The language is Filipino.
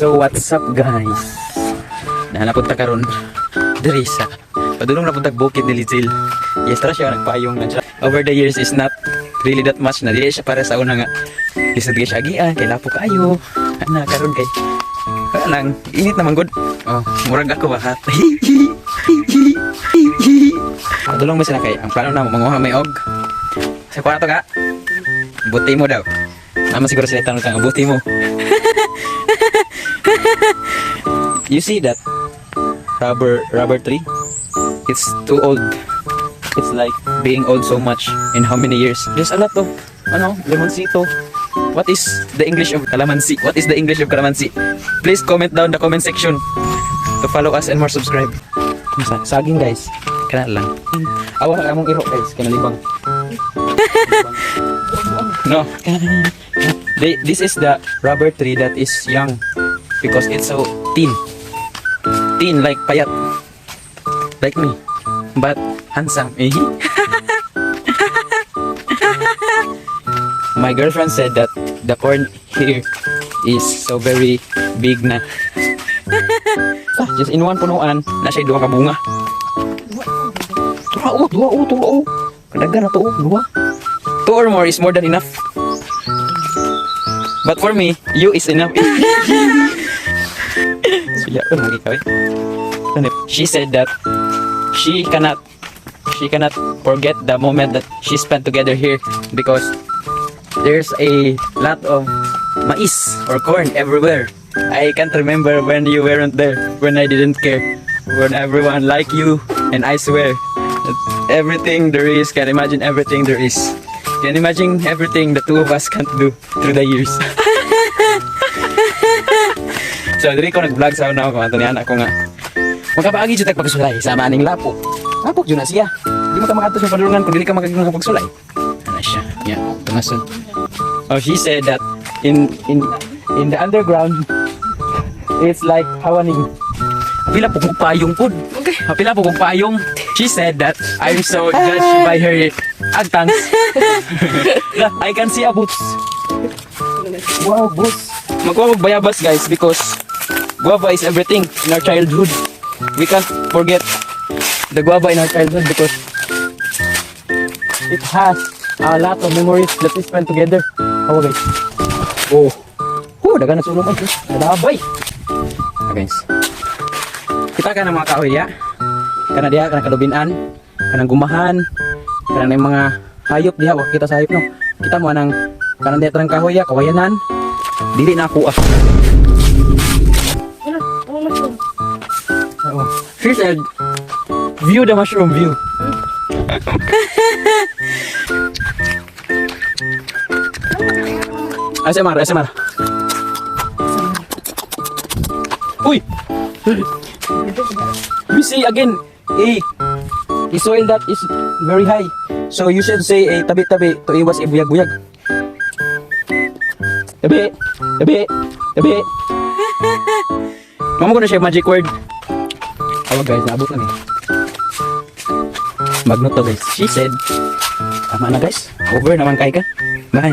So what's up guys? Napunta karon diri sa padulong napunta Bukid Diligil. Yes, tara siya nagpayong na siya. Over the years is not really that much na dili siya para sa una nga. Lisod kay siya agian kay lapo kayo. Ana karon kay lang init naman good. Oh, murag ako bahat. Padulong mo sila kay ang plano na manguha may og. Sa kwarto ka. Buti mo daw. Naman siguro sila tanong kang buti mo. You see that rubber tree? It's too old. It's like being old so much. In how many years? There's a lot of lemoncito. What is the English of calamansi? What is the English of calamansi? Please comment down the comment section to follow us and more subscribe. Saging guys. Kana lang. Awa ka among iro guys. Kinalibang. No. This is the rubber tree that is young because it's so thin. Thin like payat. Like me. But handsome. My girlfriend said that the corn here is so very big na. Just in one punuan, na siya duha ka bunga. Turao. Kadagan na to, duha. 2 or more is more than enough. But for me, you is enough. She said that she cannot forget the moment that she spent together here because there's a lot of mais or corn everywhere. I can't remember when you weren't there, when I didn't care, when everyone like you, and I swear that everything there is, can imagine everything there is. Can imagine everything the two of us can't do through the years. So, dili ko nag-vlog sa una ko. Antonian ako nga. Magkapaagi dyan pagsulay sa maning lapok. Lapok dyan na siya. Hindi mo ka makatos yung padulungan kung dili ka magpagsulay. Ano siya? Yan. Tumason. Oh, she said that in the underground, it's like hawaning. Pila po kong payong po. Okay. Pila po kong payong. She said that I'm so judged by her agtangs. I can see a boots. Wow, boots. Magkuha kong bayabas guys because guava is everything in our childhood. We can't forget the guava in our childhood because it has a lot of memories that we spent together. Oh guys. Oh, dagan na sulong ito. Nadabay. Guys. Kita ka ng mga kahoy ya. Kana diha kana kalubinan, kanang gumahan, kanang mga hayop diha wa kita sa hayop no. Kita mo anang kanang diha tarang kahoy ya, kawayanan. Dili na ako ah. She said, view the mushroom view. ASMR. Uy! We see again a soil that is very high. So you should say a tabi-tabi to iwas ibuyag-buyag. Tabi. Mamo ko na siya magic word. Awag guys, naabot lang eh. Magno to guys. She said, tama na guys. Over naman kay ka. Bye.